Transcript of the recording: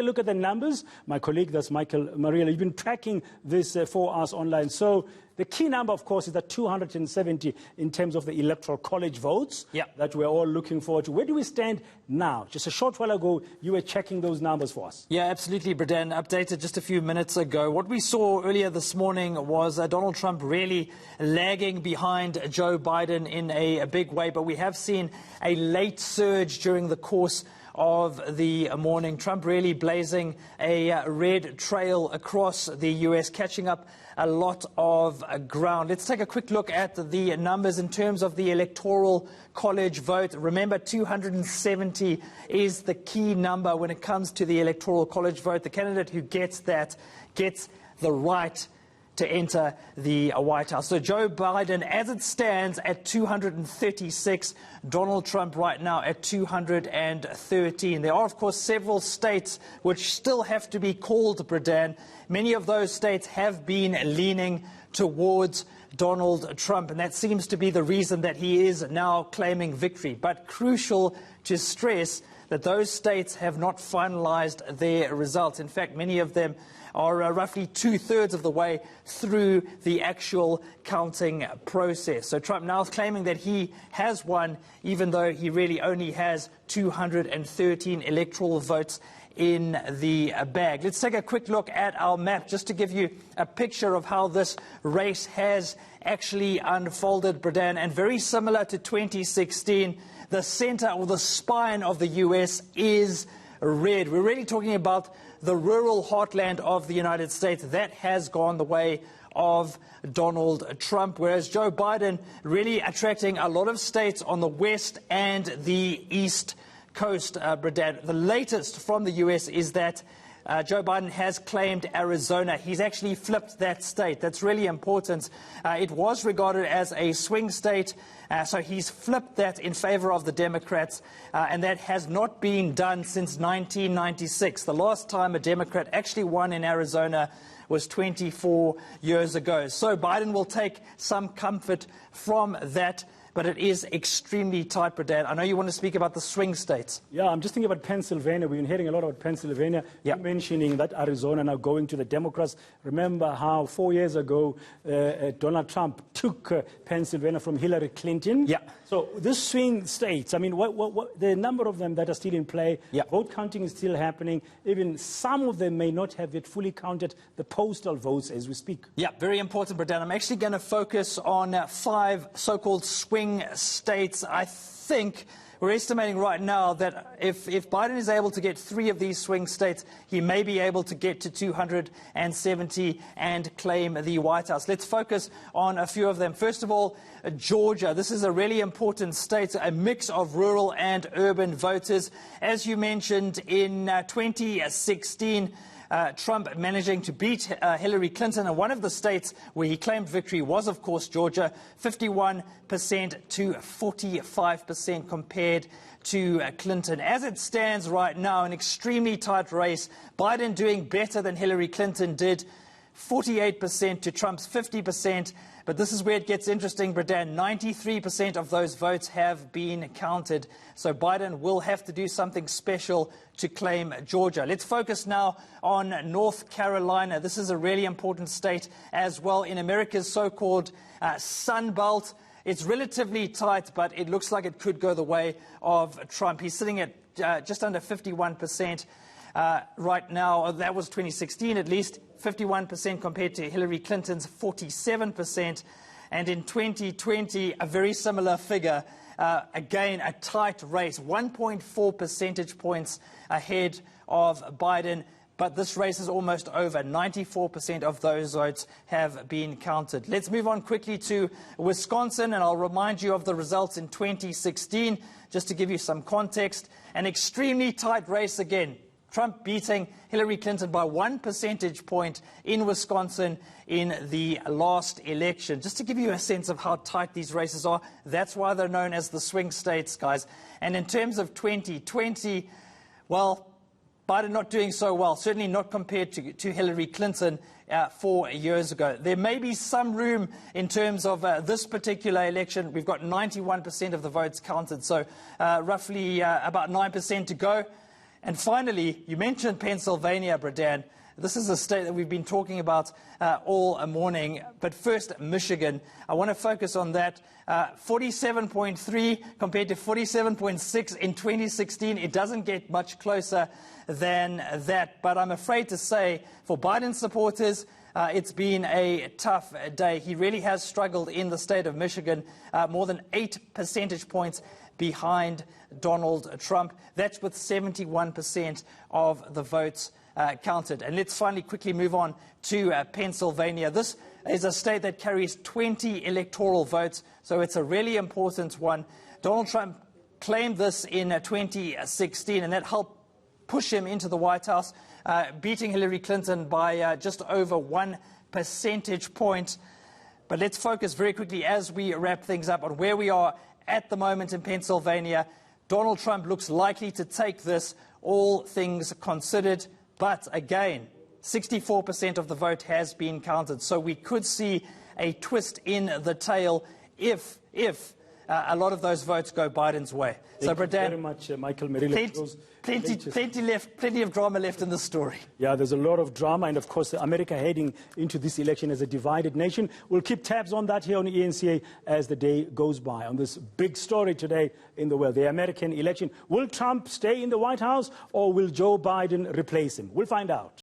Look at the numbers. My colleague, that's Michael Mariel, you've been tracking this for us online. So the key number, of course, is that 270 in terms of the Electoral College votes that we're all looking forward to. Where do we stand now? Just a short while ago, you were checking those numbers for us. Yeah, absolutely, Bredan. Updated just a few minutes ago. What we saw earlier this morning was Donald Trump really lagging behind Joe Biden in a big way, but we have seen a late surge during the course of the morning. Trump really blazing a red trail across the U.S., catching up a lot of ground. Let's take a quick look at the numbers in terms of the Electoral College vote. Remember, 270 is the key number when it comes to the Electoral College vote. The candidate who gets that gets the right to enter the White House. So Joe Biden, as it stands, at 236, Donald Trump right now at 213. There are, of course, several states which still have to be called, Bredan. Many of those states have been leaning towards Donald Trump, and that seems to be the reason that he is now claiming victory. But crucial to stress that those states have not finalized their results. In fact, many of them are roughly two-thirds of the way through the actual counting process. So Trump now is claiming that he has won, even though he really only has 213 electoral votes in the bag. Let's take a quick look at our map just to give you a picture of how this race has actually unfolded, Bredan. And very similar to 2016, the center or the spine of the U.S. is red. We're really talking about the rural heartland of the United States. That has gone the way of Donald Trump, whereas Joe Biden really attracting a lot of states on the west and the east coast, Bredan. The latest from the U.S. is that Joe Biden has claimed Arizona. He's actually flipped that state. That's really important. It was regarded as a swing state, so he's flipped that in favor of the Democrats, and that has not been done since 1996. The last time a Democrat actually won in Arizona was 24 years ago. So Biden will take some comfort from that, but it is extremely tight, Bredan. I know you want to speak about the swing states. Yeah, I'm just thinking about Pennsylvania. We've been hearing a lot about Pennsylvania. You're mentioning that Arizona now going to the Democrats. Remember how 4 years ago Donald Trump took Pennsylvania from Hillary Clinton? Yeah. So this swing states, I mean, the number of them that are still in play, vote counting is still happening. Even some of them may not have yet fully counted the postal votes as we speak. Yeah, very important, Bredan. I'm actually going to focus on 5 so-called swing states. I think we're estimating right now that if Biden is able to get 3 of these swing states, he may be able to get to 270 and claim the White House. Let's focus on a few of them. First of all, Georgia. This is a really important state, a mix of rural and urban voters. As you mentioned, in 2016, Trump managing to beat Hillary Clinton. And one of the states where he claimed victory was, of course, Georgia, 51% to 45% compared to Clinton. As it stands right now, an extremely tight race. Biden doing better than Hillary Clinton did, 48% to Trump's 50%. But this is where it gets interesting, Bredan. 93% of those votes have been counted. So Biden will have to do something special to claim Georgia. Let's focus now on North Carolina. This is a really important state as well in America's so-called Sun Belt. It's relatively tight, but it looks like it could go the way of Trump. He's sitting at just under 51%. Right now, that was 2016 at least, 51% compared to Hillary Clinton's 47%. And in 2020, a very similar figure. Again, a tight race, 1.4 percentage points ahead of Biden. But this race is almost over. 94% of those votes have been counted. Let's move on quickly to Wisconsin, and I'll remind you of the results in 2016, just to give you some context. An extremely tight race again. Trump beating Hillary Clinton by 1 percentage point in Wisconsin in the last election. Just to give you a sense of how tight these races are, that's why they're known as the swing states, guys. And in terms of 2020, well, Biden not doing so well, certainly not compared to Hillary Clinton 4 years ago. There may be some room in terms of this particular election. We've got 91% of the votes counted, so roughly about 9% to go. And finally, you mentioned Pennsylvania, Bradan. This is a state that we've been talking about all morning. But first, Michigan. I want to focus on that. 47.3 compared to 47.6 in 2016. It doesn't get much closer than that. But I'm afraid to say, for Biden supporters, it's been a tough day. He really has struggled in the state of Michigan, more than 8 percentage points behind Donald Trump. That's with 71% of the votes counted. And let's finally quickly move on to Pennsylvania. This is a state that carries 20 electoral votes, so it's a really important one. Donald Trump claimed this in 2016, and that helped push him into the White House, beating Hillary Clinton by just over 1 percentage point. But let's focus very quickly as we wrap things up on where we are at the moment in Pennsylvania. Donald Trump looks likely to take this, all things considered. But again, 64% of the vote has been counted. So we could see a twist in the tail if a lot of those votes go Biden's way. Thank you very much, Michael Merile. Plenty of drama left in this story. Yeah, there's a lot of drama, and of course, America heading into this election as a divided nation. We'll keep tabs on that here on ENCA as the day goes by. On this big story today in the world, the American election. Will Trump stay in the White House, or will Joe Biden replace him? We'll find out.